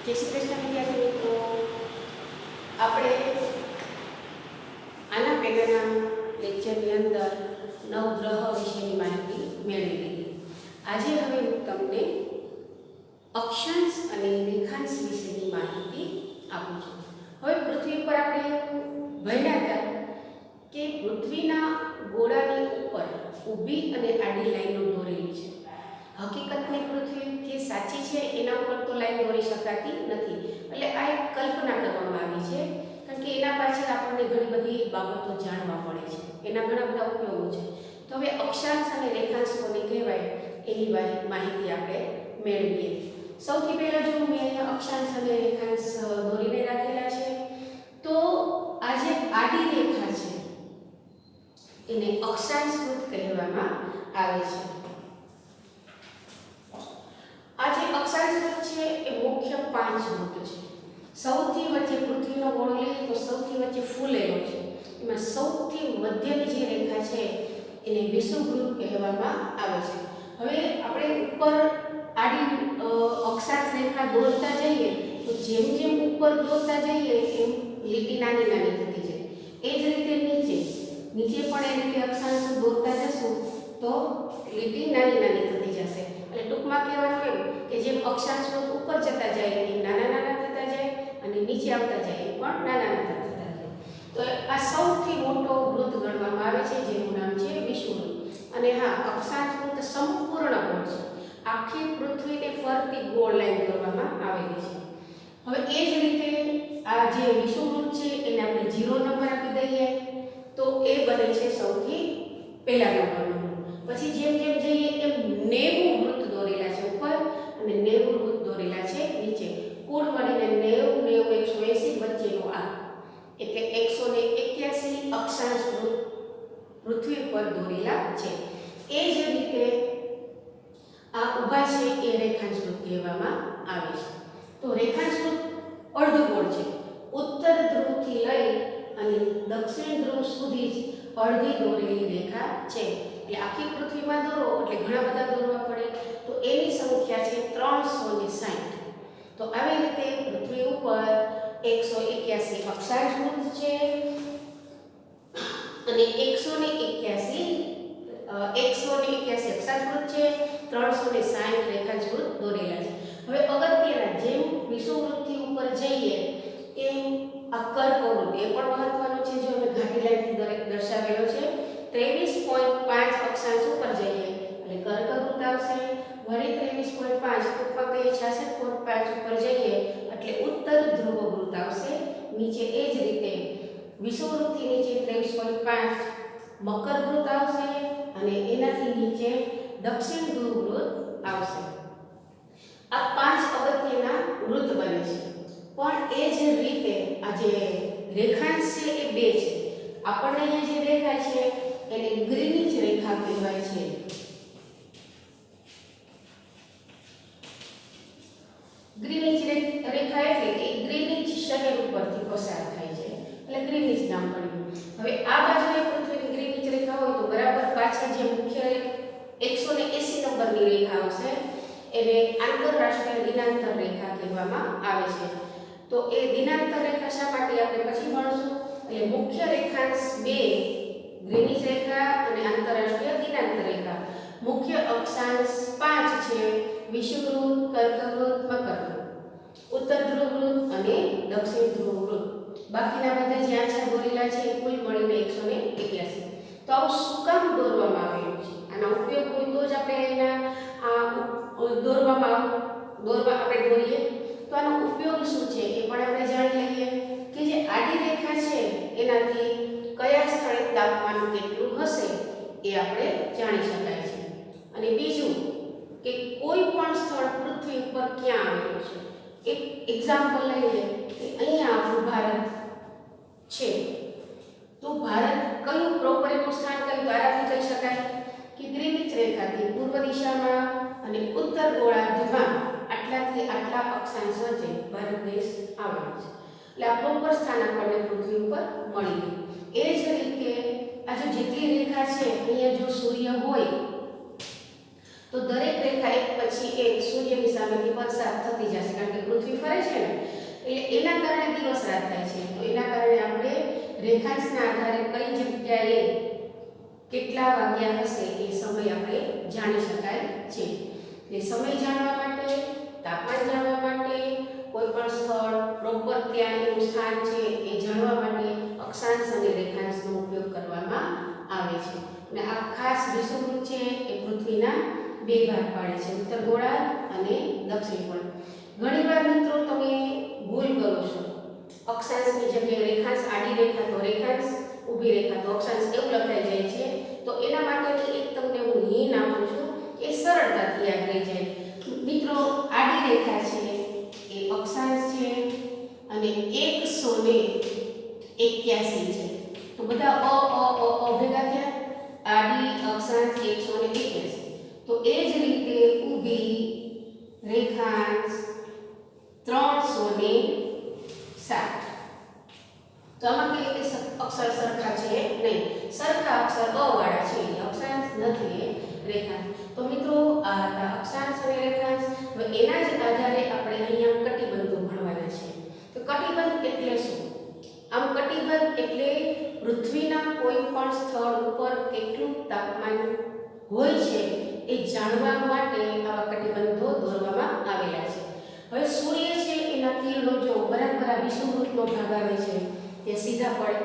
જય શ્રી કૃષ્ણ વિદ્યાર્થી મિત્રો, આપણે આના પહેલાના લેક્ચરની અંદર નવગ્રહ વિશેની માહિતી મેળવી લીધી. આજે હવે હું તમને અક્ષાંશ અને રેખાંશ વિશેની માહિતી આપું છું. હવે પૃથ્વી પર આપણે ભણ્યા હતા કે પૃથ્વીના ગોળાની ઉપર ઊભી અને આડી લાઈનો દોરેલી છે. હકીકતની પૃથ્વી જે સાચી છે એના ઉપર તો લાઈન દોરી શકાતી નથી, એટલે આ એક કલ્પના કરવામાં આવી છે, કારણ કે એના પાછળ આપણને ઘણી બધી બાબતો જાણવા મળે છે, એના ઘણા બધા ઉપયોગો છે. તો હવે અક્ષાંશ અને રેખાંશ કોને કહેવાય એની માહિતી આપણે મેળવીએ. સૌથી પહેલાં જો મેં અહીંયા અક્ષાંશ અને રેખાંશ દોરીને રાખેલા છે, તો આ જે આડી રેખા છે એને અક્ષાંશ વૃત્ત કહેવામાં આવે છે. આ જે અક્ષાંશ વૃત્ત છે એ મુખ્ય 5 વૃત્ત છે. સૌથી વચ્ચે પૃથ્વીનો ગોળો લઈએ તો સૌથી વચ્ચે ફૂલેલો છે, એમાં સૌથી મધ્યની જે રેખા છે એને વિષુવવૃત્ત કહેવામાં આવે છે. હવે આપણે ઉપર આડી અક્ષાંશ રેખા દોરતા જઈએ તો જેમ જેમ ઉપર દોરતા જઈએ એમ લીટી નાની નાની થતી જાય. એ જ રીતે નીચે પણ એ રીતે અક્ષાંશ દોરતા જશું તો લીટી નાની નાની થતી જશે. એટલે ટૂંકમાં કહેવાનું એમ કે જેમ અક્ષાંશ ઉપર જતા જાય એ નાના નાના થતા જાય અને નીચે આવતા જાય એ પણ નાના નાના થતા જાય. તો આ સૌથી મોટો વૃત્ત ગણવામાં આવે છે, જેનું નામ છે વિષુવવૃત્ત. અને હા, અક્ષાંશ વૃત્ત સંપૂર્ણ ગોળ છે, આખી પૃથ્વીને ફરતી ગોળ લાઈન દોરવામાં આવેલી છે. હવે એ જ રીતે આ જે વિષુવવૃત્ત છે એને આપણે 0 નંબર આપી દઈએ તો એ બને છે સૌથી પહેલા નંબરનું. પછી જેમ જેમ જઈએ એમ 90 વૃત્ત દોરેલા છે ઉપર અને 90 વૃત્ત દોરેલા છે નીચે. કુલ મળીને 90 180 વચ્ચેનો આ એટલે 181 અક્ષાંશ વૃત્ત પૃથ્વી પર દોરેલા છે. એ જ રીતે આ ઊભા છે એ રેખાંશ વૃત્ત કહેવામાં આવે છે. તો રેખાંશ વૃત્ત અર્ધગોળ છે. ઉત્તર ધ્રુવથી લઈ અને દક્ષિણ ધ્રુવ સુધી જ અડધી દોરેલી રેખા છે. એટલે આખી પૃથ્વીમાં દોરો એટલે ઘણા બધા દોરવા પડે, તો એની સંખ્યા છે 360. તો આવી રીતે પૃથ્વી ઉપર 181 અક્ષાંશ વૃત્ત છે અને 181 અક્ષાંશ વૃત્ત છે, 360 રેખાંશ વૃત્ત દોરેલા છે. હવે અગત્યના જેમ વિષુવવૃત્તથી ઉપર જઈએ એમ આ કર્કવૃત્ત એ પણ મહત્વનું છે, જો અમે ઘાટી લાઈનથી દર્શાવેલો છે. 23.5 અક્ષાંશ ઉપર જઈએ એટલે કર્કવૃત્ત આવશે. વળી 23.5 ઉપર કહીએ 66.5 ઉપર જઈએ એટલે ઉત્તર ધ્રુવ વૃત્ત આવશે. નીચે એ જ રીતે વિષુવવૃત્તથી નીચે 23.5 મકર વૃત્ત આવશે અને એનાથી નીચે દક્ષિણ ધ્રુવ વૃત્ત આવશે. આ 5 અગત્યના વૃત્ત બને છે. પણ એ જ રીતે આ જે રેખાંશ છે એ 2 છે. આપણને અહીંયા જે દેખાય છે એને ગ્રીનિચ રેખા કહેવાય છે. ગ્રીનિચ રેખા એટલે કે ગ્રીનિચ શહેર ઉપરથી પસાર થાય છે એટલે ગ્રીનિચ નામ પડ્યું. હવે આ બાજુએ પૃથ્વીની ગ્રીનિચ રેખા હોય તો બરાબર પાછળ જે મુખ્ય 180 નંબરની રેખા આવશે એને આંતરરાષ્ટ્રીય દિનાંતર રેખા કહેવામાં આવે છે. તો એ દિનાંતર રેખા શા માટે આપણે પછી ભણશું. એટલે મુખ્ય રેખાંશ 2 ગ્રીનિચ રેખા અને આંતરરાષ્ટ્રીય દિનાંતર રેખા. મુખ્ય અક્ષાંશ 5 છે વિષુવવૃત્ત, કર્કવૃત્ત, મકરવૃત્ત, ઉત્તર ધ્રુવ વૃત્ત અને દક્ષિણ ધ્રુવ વૃત્ત. બાકીના બધા જ્યાં જ્યાં દોરેલા છે કુલ મળીને 181. તો આવું શું કામ દોરવામાં આવેલું છે, આનો ઉપયોગ હોય તો જ આપણે એના દોરવા આપણે દોરીએ. તો આનો ઉપયોગ શું છે એ પણ આપણે જાણી લઈએ કે જે આડી રેખા છે એનાથી કયા સ્થળે તાપમાન કેટલું હશે એ આપણે જાણી શકાય છે. અને બીજું કે કોઈ પણ સ્થળ પૃથ્વી ઉપર ક્યાં આવેલું છે. એક એક્ઝામ્પલ લઈએ કે અહીંયા આપણું ભારત છે, તો ભારત કયું પ્રોપર એનું સ્થાન કયું તારાથી કહી શકાય કે ગ્રીનિચ રેખાથી પૂર્વ દિશામાં અને ઉત્તર ગોળાર્ધમાં આટલાથી આટલા અક્ષાંશ વચ્ચે ભારત દેશ આવેલો છે. એટલે આ પ્રોપર સ્થાન આપણને પૃથ્વી ઉપર મળી ગયું. એ જ રીતે આ જો જેટલી રેખા છે અહીંયા જો સૂર્ય હોય તો દરેક રેખા એક પછી એક સૂર્યની સામેથી પસાર થતી જશે, કારણ કે પૃથ્વી ફરે છે ને, એટલે એના કારણે દિવસ રાત થાય છે. તો એના કારણે આપણે રેખાંશના આધારે કઈ જગ્યાએ કેટલા વાગ્યા હશે એ સમય આપણે જાણી શકાય છે. એટલે સમય જાણવા માટે, તાપમાન જાણવા માટે, કોઈ પણ સ્થળ પ્રોપર ત્યાં એનું સ્થાન છે એ જાણવા માટે અક્ષાંશ અને રેખાંશનો ઉપયોગ કરવામાં આવે છે. અને આ ખાસ વિષુવવૃત્ત છે એ પૃથ્વીના બે ભાગ પાડે છે, ઉત્તર ગોળાર્ધ અને દક્ષિણ ગોળાર્ધ. ઘણીવાર મિત્રો તમે ભૂલ કરો છો, અક્ષાંશની જગ્યાએ રેખાંશ, આડી રેખા તો રેખાંશ, ઊભી રેખા તો અક્ષાંશ એવું લખાઈ જાય છે. તો એના માટેની એક તમને હું હિન્ટ આપું છું, એ સરળતાથી યાદ રહી જાય. મિત્રો, આડી રેખા છે એ અક્ષાંશ છે અને 181 છે. તો બધા અ ભેગા થયા, આડી અક્ષાંશ 181. તો એ જ રીતે ઊભી રેખાંશ 360. તો આમાં કઈ રીતે અક્ષર સરખા છે? નહીં, સરખા અક્ષર અ વાળા છે, અક્ષાંશ નથી, એ રેખાંશ. તો મિત્રો, આ હતા અક્ષાંશ અને રેખાંશ. હવે એના જ આધારે આપણે અહીંયા કટિબંધો ભણવાના છે. તો કટિબંધ એટલે શું? આમ કટિબંધ એટલે પૃથ્વીના કોઈ પણ સ્થળ ઉપર કેટલું તાપમાન હોય છે એ જાણવા માટે આવા કટિબંધો દોરવામાં આવેલા છે. હવે સૂર્ય છે એના કિરણો જો બરાબર આ વિષુવવૃત્તનો ભાગ આવે છે તે સીધા પડે,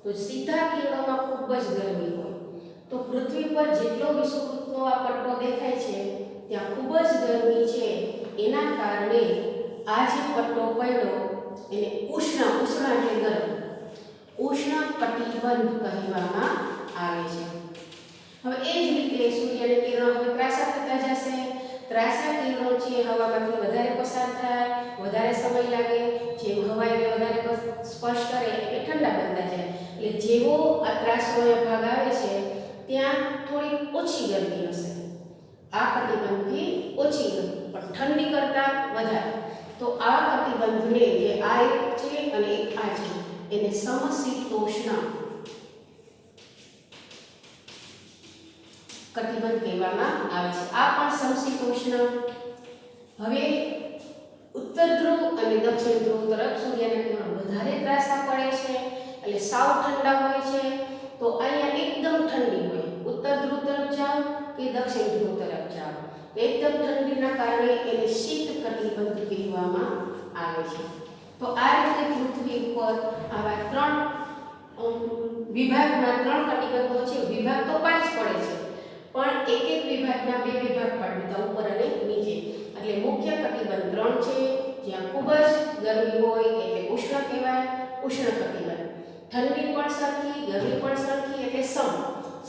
તો સીધા કિરણોમાં ખૂબ જ ગરમી હોય. તો પૃથ્વી પર જેટલો વિષુવવૃત્તનો આ પટ્ટો દેખાય છે ત્યાં ખૂબ જ ગરમી છે. એના કારણે આ જે પટ્ટો પડ્યો એને ઉષ્ણ એટલે ગરમ, ઉષ્ણ કટિબંધ કહેવામાં આવે છે. હવે એ જ રીતે સૂર્યના કિરણો હવે ત્રાંસા થતા જશે. ત્રાંસા કિરણો છે હવામાંથી વધારે પસાર થાય, વધારે સમય લાગે. જેમ હવા એને વધારે સ્પર્શ કરે એટલે ઠંડા બનતા જાય. એટલે જેવો આ ત્રાંસો ભાગ આવે છે ત્યાં થોડી ઓછી ગરમી હશે, આ કટિબંધથી ઓછી ગરમી, પણ ઠંડી કરતાં વધારે. તો આ કટિબંધને, જે આ એક છે અને એક આ છે, એને સમશીતોષ્ણ કટિબંધ કહેવામાં આવે છે. આ પણ સમશીતોષ્ણ. હવે ઉત્તર ધ્રુવ અને દક્ષિણ ધ્રુવ તરફ સૂર્યના કિરણો વધારે ત્રાંસા પડે છે એટલે સાવ ઠંડા હોય છે. તો અહીંયા એકદમ ઠંડી હોય, ઉત્તર ધ્રુવ તરફ જાઓ કે દક્ષિણ ધ્રુવ તરફ જાઓ, એકદમ ઠંડીના કારણે એને શીત કટિબંધ કહેવામાં આવે છે. તો આ રીતે પૃથ્વી ઉપર આવા 3 વિભાગમાં 3 કટિબંધો છે. વિભાગ તો 5 પડે છે, પણ એક એક વિભાગના 2 વિભાગ પાડતા, ઉપર અને નીચે. એટલે મુખ્ય કટિબંધ 3 છે, જ્યાં ખૂબ જ ગરમી હોય એટલે ઉષ્ણ કહેવાય, ઉષ્ણ કટિબંધ. ઠંડી પણ સરખી, ગરમી પણ સરખી એટલે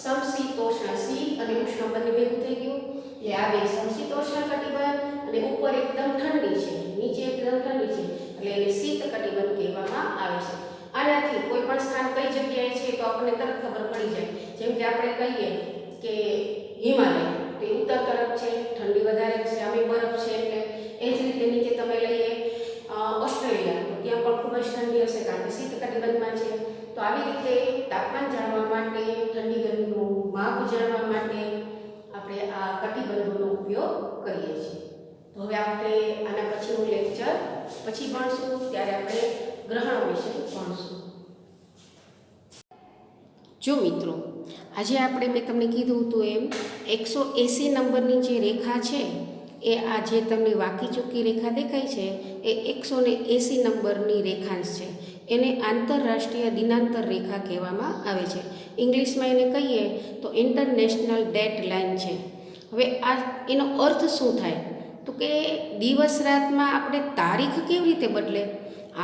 સમશીતોષ્ણ, શીત અને ઉષ્ણ બંને ભેગું થઈ ગયું એટલે આ બે સમશીતોષ્ણ કટિબંધ. અને ઉપર એકદમ ઠંડી છે, નીચે એકદમ ઠંડી છે એટલે એને શીત કટિબંધ કહેવામાં આવે છે. આનાથી કોઈ પણ સ્થાન કઈ જગ્યાએ છે તો આપણને તરત ખબર પડી જાય. જેમ કે આપણે કહીએ કે હિમાલય તે ઉત્તર તરફ છે, ઠંડી વધારે છે, આમે બરફ છે. એટલે એ જ રીતે નીચે તમે લઈએ ઓસ્ટ્રેલિયા, તો ત્યાં પણ ખૂબ જ ઠંડી હશે કારણ કે શીત કટિબંધમાં છે. તો આવી રીતે તાપમાન જાણવા માટે, ઠંડી ગરમીનું માપ જાણવા માટે આપણે આ કટિબંધોનો ઉપયોગ કરીએ છીએ. તો હવે આપણે આના પછીનું લેક્ચર પછી ભણશું, ત્યારે આપણે ગ્રહણો વિશે ભણશું. જો મિત્રો, આજે મેં તમને કીધું હતું એમ 180 નંબરની જે રેખા છે એ આ જે તમને વાકી ચૂકી રેખા દેખાય છે એ 180 નંબરની રેખાંશ છે. એને આંતરરાષ્ટ્રીય દિનાંતર રેખા કહેવામાં આવે છે. ઇંગ્લિશમાં એને કહીએ તો ઇન્ટરનેશનલ ડેટ લાઇન છે. હવે આ એનો અર્થ શું થાય? તો કે દિવસ રાતમાં આપણે તારીખ કેવી રીતે બદલે?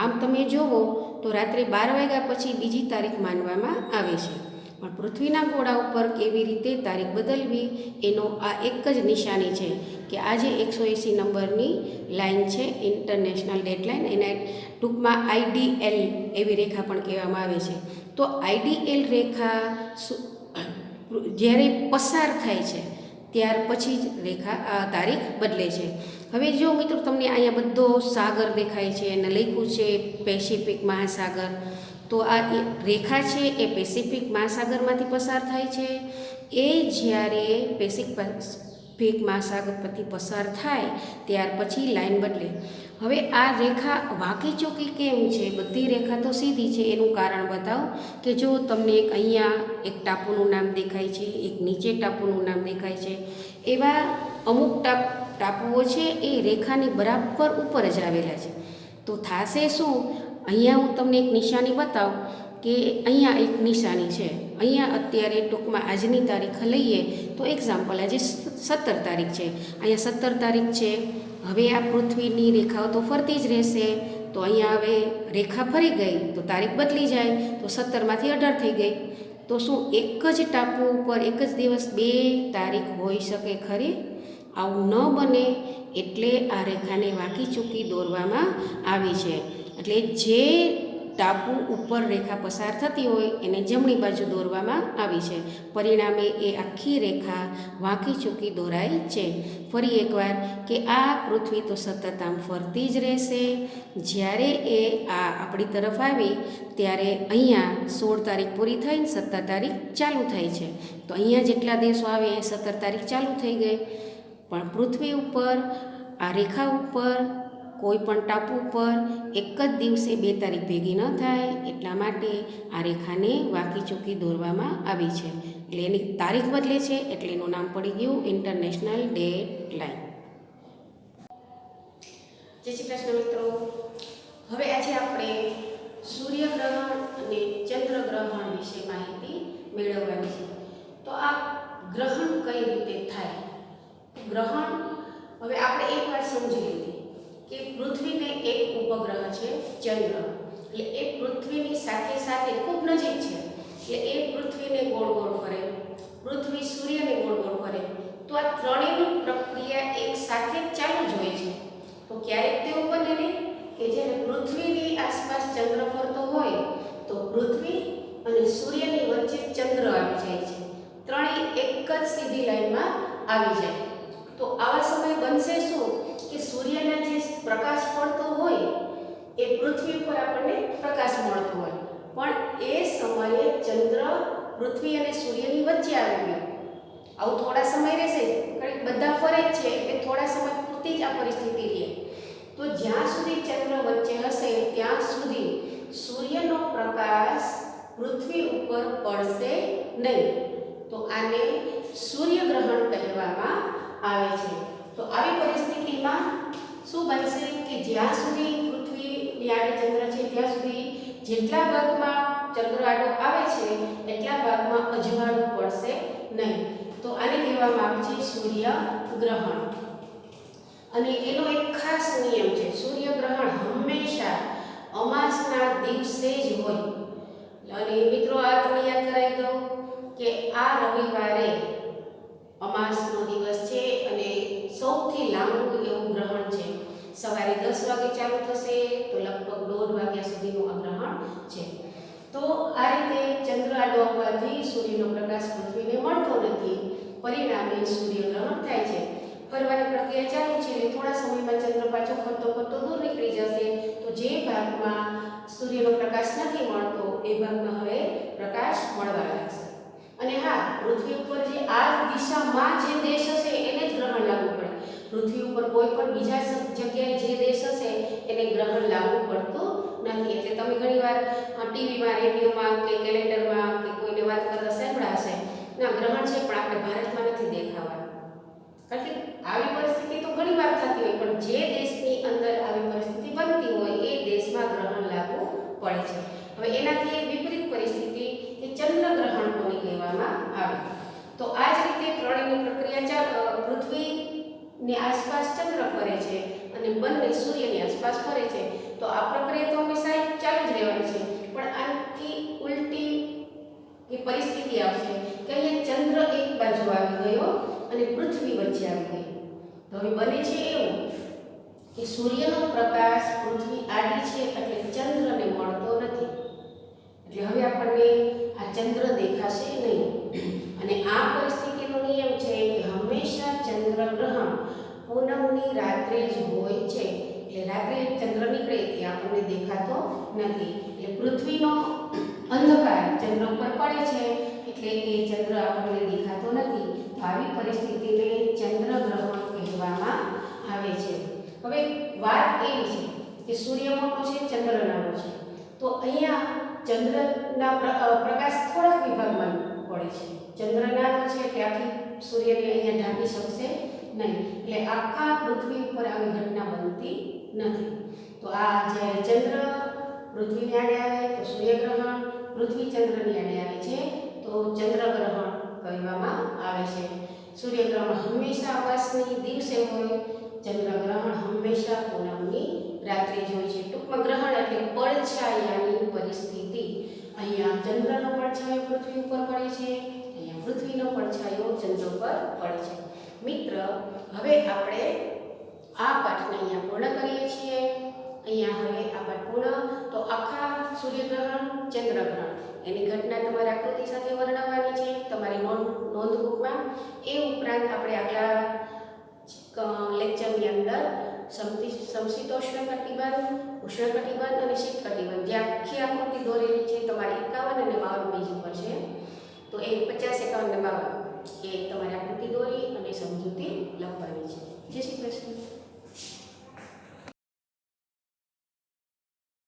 આમ તમે જુઓ તો રાત્રે 12 વાગ્યા પછી બીજી તારીખ માનવામાં આવે છે, પણ પૃથ્વીના ગોળા ઉપર કેવી રીતે તારીખ બદલવી એનો આ એક જ નિશાની છે કે આ જે 180 નંબરની લાઇન છે ઇન્ટરનેશનલ ડેટ લાઇન, એને ટૂંકમાં IDL એવી રેખા પણ કહેવામાં આવે છે. તો IDL રેખા જ્યારે પસાર થાય છે ત્યાર પછી જ તારીખ બદલે છે. હવે જો મિત્રો, તમને અહીંયા બધો સાગર દેખાય છે અને લખ્યું છે પેસિફિક મહાસાગર. તો આ રેખા છે એ પેસિફિક મહાસાગરમાંથી પસાર થાય છે. એ જ્યારે ભેગ મહાસાગર પરથી પસાર થાય ત્યાર પછી લાઈન બદલે. હવે આ રેખા વાંકી ચોકી કેમ છે? બધી રેખા તો સીધી છે. એનું કારણ બતાવો કે જો તમને એક અહીંયા એક ટાપુનું નામ દેખાય છે, એક નીચે ટાપુનું નામ દેખાય છે, એવા અમુક ટાપુઓ છે એ રેખાની બરાબર ઉપર જ આવેલા છે. તો થશે શું? અહીંયા હું તમને એક નિશાની બતાવું કે અહીંયા એક નિશાની છે. અહીંયા અત્યારે ટૂંકમાં આજની તારીખ લઈએ તો એક્ઝામ્પલ આજે 17 તારીખ છે. અહીંયા 17 તારીખ છે. હવે આ પૃથ્વીની રેખાઓ તો ફરતી જ રહેશે. તો અહીંયા હવે રેખા ફરી ગઈ તો તારીખ બદલી જાય, તો 17માંથી 18 થઈ ગઈ. તો શું એક જ ટાપુ ઉપર એક જ દિવસ 2 તારીખ હોઈ શકે ખરી? આવું ન બને. એટલે આ રેખાને વાંકી ચૂકી દોરવામાં આવી છે. એટલે જે ટાપુ ઉપર રેખા પસાર થતી હોય એને જમણી બાજુ દોરવામાં આવી છે. પરિણામે એ આખી રેખા વાંકી ચૂકી દોરાય છે. ફરી એકવાર કે આ પૃથ્વી તો સતત આમ ફરતી જ રહેશે. જ્યારે એ આ આપણી તરફ આવી ત્યારે અહીંયા 16 તારીખ પૂરી થઈને 17 તારીખ ચાલુ થાય છે. તો અહીંયા જેટલા દેશો આવે એ 17 તારીખ ચાલુ થઈ ગઈ. પણ પૃથ્વી ઉપર આ રેખા ઉપર કોઈ પણ ટાપુ ઉપર એક જ દિવસે 2 તારીખ ભેગી ન થાય. એટલા માટે આ રેખાને વાંકી ચૂકી દોરવામાં આવી છે. એટલે એની તારીખ બદલે છે એટલે એનું નામ પડી ગયું ઇન્ટરનેશનલ ડેટ લાઇન. જય શ્રી કૃષ્ણ મિત્રો. હવે આજે આપણે સૂર્યગ્રહણ અને ચંદ્રગ્રહણ વિશે માહિતી મેળવવાની છે. તો આ ગ્રહણ કઈ રીતે થાય? ગ્રહણ હવે આપણે એક વાર સમજી લીધી કે પૃથ્વીને એક ઉપગ્રહ છે ચંદ્ર. એટલે એ પૃથ્વીની સાથે સાથે ખૂબ નજીક છે. એટલે એ પૃથ્વીને ગોળ ગોળ ફરે, પૃથ્વી સૂર્યને ગોળ ગોળ ફરે. તો આ ત્રણેયની પ્રક્રિયા એક સાથે ચાલુ જ હોય છે. તો ક્યારેક તેવું બને ને કે જ્યારે પૃથ્વીની આસપાસ ચંદ્ર ફરતો હોય તો પૃથ્વી અને સૂર્યની વચ્ચે ચંદ્ર આવી જાય છે. ત્રણેય એક જ સીધી લાઈનમાં આવી જાય. તો આવા સમયે બનશે શું કે સૂર્યના જે પ્રકાશ પડતો હોય એ પૃથ્વી પર આપણને પ્રકાશ મળતો હોય, પણ એ સમયે ચંદ્ર પૃથ્વી અને સૂર્યની વચ્ચે આવી ગયો. આવું થોડા સમય રહેશે, કારણ કે બધા ફરે જ છે એટલે થોડા સમય પૂરતી જ આ પરિસ્થિતિ રહે. તો જ્યાં સુધી ચંદ્ર વચ્ચે હશે ત્યાં સુધી સૂર્યનો પ્રકાશ પૃથ્વી ઉપર પડશે નહીં. તો આને સૂર્યગ્રહણ કહેવામાં આવે છે. તો આવી પરિસ્થિતિમાં શું બનશે કે જ્યાં સુધી પૃથ્વીની આડે ચંદ્ર છે ત્યાં સુધી જેટલા ભાગમાં ચંદ્ર આડો આવે છે એટલા ભાગમાં અજવાળું પડશે નહીં. તો આને કહેવામાં આવે છે સૂર્યગ્રહણ. અને એનો એક ખાસ નિયમ છે, સૂર્યગ્રહણ હંમેશા અમાસના દિવસે જ હોય. અને મિત્રો આ તમને યાદ કરાવી દઉં કે આ રવિવારે અમાસનો દિવસ છે અને સૌથી લાંબુ એવું ગ્રહણ છે. સવારે 10 વાગે ચાલુ થશે તો લગભગ 1:30 વાગ્યા સુધીનું આ ગ્રહણ છે. તો આ રીતે ચંદ્ર આડો આવવાથી સૂર્યનો પ્રકાશ પૃથ્વીને મળતો નથી. પરિણામે સૂર્યગ્રહણ થાય છે. ફરવાની પ્રક્રિયા ચાલુ છે એટલે થોડા સમયમાં ચંદ્ર પાછો ફરતો ફરતો દૂર નીકળી જશે. તો જે ભાગમાં સૂર્યનો પ્રકાશ નથી મળતો એ ભાગમાં હવે પ્રકાશ મળવા લાગશે. અને હા, પૃથ્વી ઉપર જે આ દિશામાં જે દેશ હશે એને જ ગ્રહણ લાગુ પડે. પૃથ્વી ઉપર કોઈ પણ બીજા જગ્યાએ જે દેશ હશે એને ગ્રહણ લાગુ પડતું નથી. એટલે તમે ઘણીવાર ટીવીમાં, રેડિયોમાં કે કેલેન્ડરમાં કે કોઈને વાત કરતા સાંભળ્યા હશે, ના ગ્રહણ છે પણ આપણે ભારતમાં નથી દેખાવા. કારણ કે આવી પરિસ્થિતિ તો ઘણીવાર થતી હોય, પણ જે દેશની અંદર આવી પરિસ્થિતિ બનતી હોય એ દેશમાં ગ્રહણ લાગુ પડે છે. હવે એનાથી વિપરીત પરિસ્થિતિ કે ચંદ્રગ્રહણ કોને કહેવામાં આવે. તો આ જ રીતે ત્રણેયની પ્રક્રિયા પૃથ્વીની આસપાસ ચંદ્ર ફરે છે અને બંને સૂર્યની આસપાસ ફરે છે. તો આ પ્રક્રિયા તો હંમેશા ચાલુ જ રહેવાની છે. પણ આનાથી ઉલટી એ પરિસ્થિતિ આવશે કે અહીંયા ચંદ્ર એક બાજુ આવી ગયો અને પૃથ્વી વચ્ચે આવી ગઈ. તો હવે બને છે એવું કે સૂર્યનો પ્રકાશ પૃથ્વી આડી છે એટલે ચંદ્રને મળતો નથી. એટલે હવે આપણને આ ચંદ્ર દેખાશે નહીં. અને આ પરિસ્થિતિનો નિયમ છે કે હંમેશા ચંદ્રગ્રહણ પૂનમની રાત્રે જ હોય છે. એટલે રાત્રે ચંદ્ર નીકળે ત્યાં આપણને દેખાતો નથી. એટલે પૃથ્વીનો અંધકાર ચંદ્ર ઉપર પડે છે એટલે એ ચંદ્ર આપણને દેખાતો નથી. આવી પરિસ્થિતિને ચંદ્રગ્રહણ કહેવામાં આવે છે. હવે વાત એવી છે કે સૂર્ય મોટો છે, ચંદ્ર નાનો છે. તો અહીંયા ચંદ્રના પ્રકાશ થોડાક વિભાગમાં પડે છે. ચંદ્ર નાનો છે ત્યાંથી સૂર્યને અહીંયા ઢાંકી શકશે નહીં, એટલે આખા પૃથ્વી ઉપર આવી ઘટના બનતી નથી. તો આ જ્યારે ચંદ્ર પૃથ્વીની આડે આવે તો સૂર્યગ્રહણ, પૃથ્વી ચંદ્રની આડે આવે છે તો ચંદ્રગ્રહણ કહેવામાં આવે છે. સૂર્યગ્રહણ હંમેશા અમાસની દિવસે હોય, ચંદ્રગ્રહણ હંમેશા પૂનમની રાત્રે જ હોય છે. ટૂંકમાં ગ્રહણ એટલે પડછાયાની પરિસ્થિતિ. અહીંયા ચંદ્રનો પડછાયો પૃથ્વી ઉપર પડે છે, અહીંયા પૃથ્વીનો પડછાયો ચંદ્ર પર પડે છે. મિત્ર, હવે આપણે આ પાઠને અહીંયા પૂર્ણ કરીએ છીએ. અહીંયા હવે આ પાઠ પૂર્ણ. તો આખા સૂર્યગ્રહણ, ચંદ્રગ્રહણ એની ઘટના તમારે આકૃતિ સાથે વર્ણવવાની છે તમારી નોંધબુકમાં. એ ઉપરાંત આપણે આગલા લેક્ચરની અંદર સમશીતોષ્ણ કટિબંધ, ઉષ્ણ કટિબંધ અને શીત કટિબંધ જે આખી આકૃતિ દોરેલી છે તમારે 51 અને 52 પેજ ઉપર છે. તો એ 50, 51 અને 52 એ તમારે આકૃતિ દોરી અને સમજૂતી લખવાની છે.